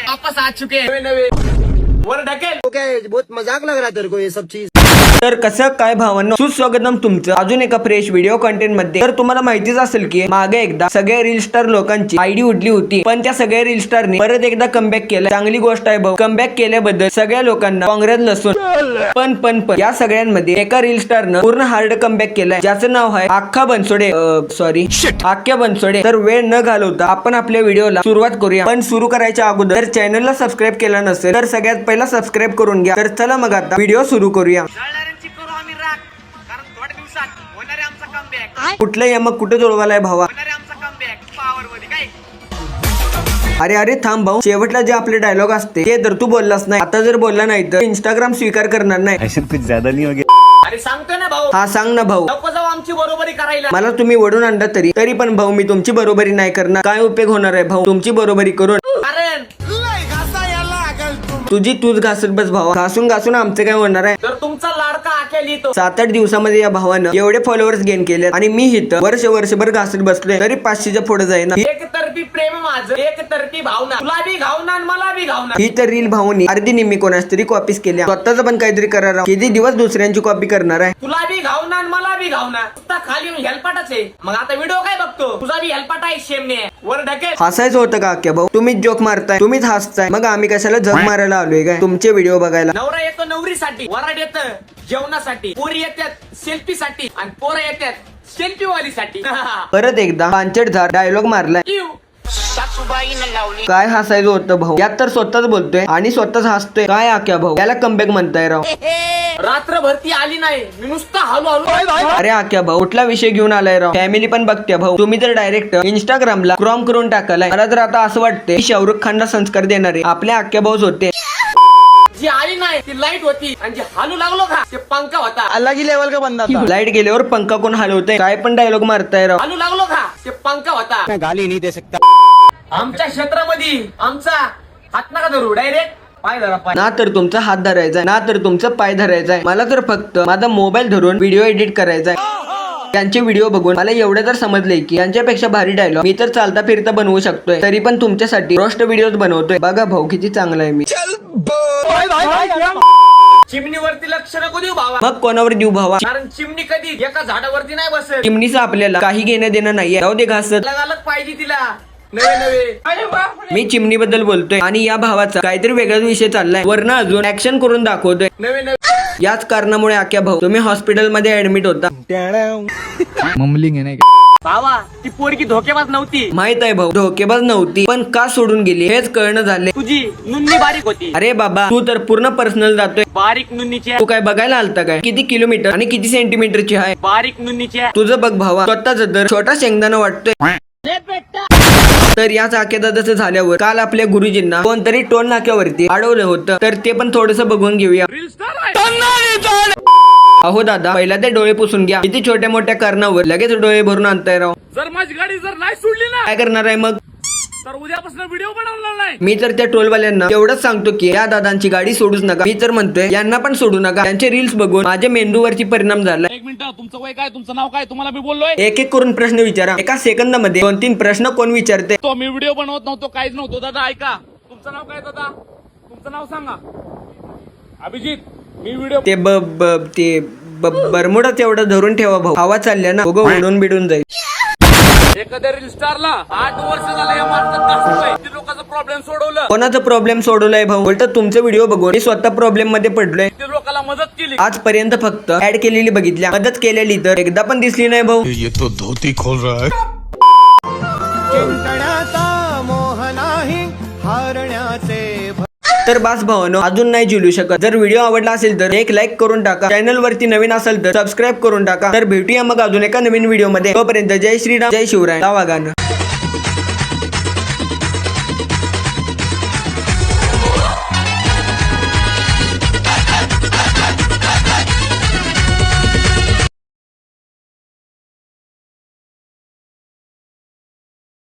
वापस आ चुके हैं नवे वर ढकेल. बहुत मजाक लग रहा तेरे को ये सब चीज. तर कसं काय भावांनो, सुस्वागतम तुमचं अजून एका फ्रेश व्हिडिओ कंटेंट मध्ये. तर तुम्हाला माहितीच असेल की मागे एकदा सगळ्या रील स्टार लोकांची आयडी उडली होती, पण त्या सगळ्या रील स्टारने परत एकदा कमबॅक केलं. चांगली गोष्ट आहे भाऊ. कमबॅक केल्याबद्दल सगळ्या लोकांना काँग्रेस. पण या सगळ्यांमध्ये एका रील स्टारनं पूर्ण हार्ड कमबॅक केलाय, ज्याचं नाव आहे आख्या बनसोडे. आख्या बनसोडे. तर वेळ न घालवता आपण आपल्या व्हिडिओला सुरुवात करूया. पण सुरू करायच्या अगोदर चॅनलला सबस्क्राईब केला नसेल तर सगळ्यात पहिला सबस्क्राईब करून घ्या. तर चला मग आता व्हिडिओ सुरू करूया. करू आम्ही राग, कारण थोड्या दिवसात होणार आहे आमचा कमबॅक. कुठलं यमक कुठे जोडवालाय भावा? होणार आहे आमचा कमबॅक पॉवर मध्ये काय. अरे थांब भाऊ, शेवटला जे आपले डायलॉग असते ते तर तू बोललास नाही. आता जर बोलला नाही तर इंस्टाग्राम स्वीकार करणार नाही. ऐसे कुछ ज्यादा नहीं हो गया? अरे सांगतोय ना भाऊ, हा सांग ना भाऊ. नको जाऊ आमची बरोबरी करायला. मला तुम्ही वडून आणलं तरी पण भाऊ मी तुमची बरोबरी नाही करणार. काय उपयोग होणार आहे भाऊ तुमची बरोबरी करून? कारण तुझी तूच घासत बस भावा. घासून आमचं काय होणार आहे? तर तुमचा लाडका आख्या लिहितो. 7-8 दिवसामध्ये या भावानं एवढे फॉलोअर्स गेन केले आणि मी इथं वर्षभर घासत बसलोय तरी 500च्या पुढे जाईना. एक तर्फी प्रेम माझं, एक तर्फी भावना. तुला बी घावना मला बी घावना. ही तर रील भाऊनी अर्धी निम्मी कोणाच तरी कॉपीज केल्या. स्वतःच पण काहीतरी करा. किती दिवस दुसऱ्यांची कॉपी करणार आहे? तुला बी घावना मला बी घावना. नुसता खाली येऊन हेलपाटाच आहे. मग आता व्हिडिओ काय बघतो? तुझा बी हेलपाटा आहे शेमने. वर ढकेल. हसायचं होतं का अख्या भाऊ? तुम्हीच जोक मारताय, तुम्हीच हसताय. मग आम्ही कशाला जग मारायला आलोय काय तुमचे व्हिडिओ बघायला? नवरा येतो नवरीसाठी, वराड येतं जेवणासाठी, पोरी येतात सेल्फीसाठी आणि पोरं येतात सेल्फी वालीसाठी. परत एकदा पांचट झाड डायलॉग मारलाय. काय हसायचं होतं भाऊ? यात तर स्वतःच बोलतोय आणि स्वतःच हसतोय. काय आख्या भाऊ याला कमबॅक म्हणताय राव? रात्रभर ती आली नाही, मी नुसता हळू. अरे आख्या भाऊ कुठला विषय घेऊन आलाय राव? फॅमिली पण बघते भाऊ. तुम्ही तर डायरेक्ट इंस्टाग्रामला क्रॉम करून टाकलाय. मला तर आता असं वाटतंय की शाहरुख खानला संस्कार देणारे आपल्या आख्या भाऊच होते. जी आली नाही ती लाईट होती आणि जे हालू लागलो का ते पंखा होता. अलग ही लेवल का बंदा था. लाईट गेल्यावर पंखा कोण हलवतंय? काय पण डायलॉग मारताय राव? हालू लागलो का ते पंखा होता. मैं गाली नहीं दे सकता. आमच्या क्षेत्रामध्ये आमचा हात नका धरू, डायरेक्ट पाय धरा. पाय ना तर तुमचा हात धरायचा ना तर तुमचं पाय धरायचाय. मला तर फक्त माझा मोबाईल धरून व्हिडिओ एडिट करायचाय. त्यांचे व्हिडिओ बघून मला एवढं तर समजलंय की यांच्यापेक्षा भारी डायलॉग मी तर चालता फिरता बनवू शकतोय. तरी पण तुमच्यासाठी रोस्ट व्हिडिओ बनवतोय. बघा भाऊ किती चांगला आहे मी. चिमणीवरती लक्ष नको देऊ भावा, मग कोणावर देऊ भावा? कारण चिमणी कधी एका झाडावरती नाही बसत. चिमणीचं आपल्याला काही घेणं देणं नाहीये. जाऊ दे घासत. अलग अलग पाहिजे तिला नवे नवे. मी चिमणी बद्दल बोलतोय आणि या भावाचा काहीतरी वेगळाच विषय चाललाय. वरनं अजून ऍक्शन करून दाखवतोय. नवे नवे. याच कारणामुळे आख्या भाऊ तुम्ही हॉस्पिटलमध्ये ऍडमिट होता. ममलिंग है ना? भावा ती पोरगी धोकेबाज नव्हती. माहित आहे भाऊ धोकेबाज नव्हती, पण का सोडून गेली हेच कळणं झाले. तुझी नुन्नी बारीक होती. अरे बाबा तू तर पूर्ण पर्सनल जातोय. बारीक नुन्नीची तू काय बघायला आलता काय? किती किलोमीटर आणि किती सेंटीमीटरची आहे? बारीक नुन्नीची. तुझं बघ भावा स्वतःच तर छोटा शेंगदाणा वाटतोय. तर या चाक्या दादाचं झाल्यावर काल आपल्या गुरुजींना कोणतरी टोल नाक्यावरती अडवलं होतं, तर ते पण थोडस बघून घेऊया. अहो दादा पहिला ते डोळे पुसून घ्या. किती छोट्या मोठ्या कारणावर लगेच डोळे भरून आणताय राव. जर माझी गाडी जर नाही सोडली ना काय करणार आहे मग? तर उद्यापासून व्हिडिओ बनवणार नाही. मी तर त्या टोलवाल्यांना एवढंच सांगतो की या दादांची गाडी सोडूच नका. मी तर म्हणतोय यांना पण सोडू नका. त्यांचे रील्स बघून माझ्या मेंदूवरती परिणाम झाला. एक मिनिट, तुमचं वय काय, तुमचं नाव काय? तुम्हाला मी बोललोय एक करून प्रश्न विचारा. एका सेकंदामध्ये 2-3 प्रश्न कोण विचारते? तो मी व्हिडिओ बनवत नव्हतो, काहीच नव्हतो. दादा ऐका, तुमचं नाव काय? दादा तुमचं नाव सांगा. अभिजित. मी व्हिडिओ ते बरमुडा तेवढं धरून ठेवा भाऊ. हवा चालल्या ना उगं उडून बिडून जाईल. एखाद्या रील स्टारला 8 वर्ष झालं या माणसात लोकांचा प्रॉब्लेम सोडवलं. कोणाचा प्रॉब्लेम सोडवलाय भाऊ? उलट तुमचा व्हिडिओ बघून मी स्वतः प्रॉब्लेम मध्ये पडलोय. ते लोकांना मदत केली. आजपर्यंत फक्त ऍड केलेली बघितल्या, मदत केलेली तर एकदा पण दिसली नाही भाऊ. ये तो धोती खोल रहा है. चिंतण्याचा मोह नाही हारण्याचे. तर बास भावानो अजून नाही झुलू शकत. जर व्हिडिओ आवडला असेल तर एक लाईक करून टाका. चॅनल वरती नवीन असेल तर सबस्क्राईब करून टाका. तर भेटूया मग अजून एका नवीन व्हिडिओ मध्ये. तोपर्यंत जय श्रीराम जय शिवराय. गाणं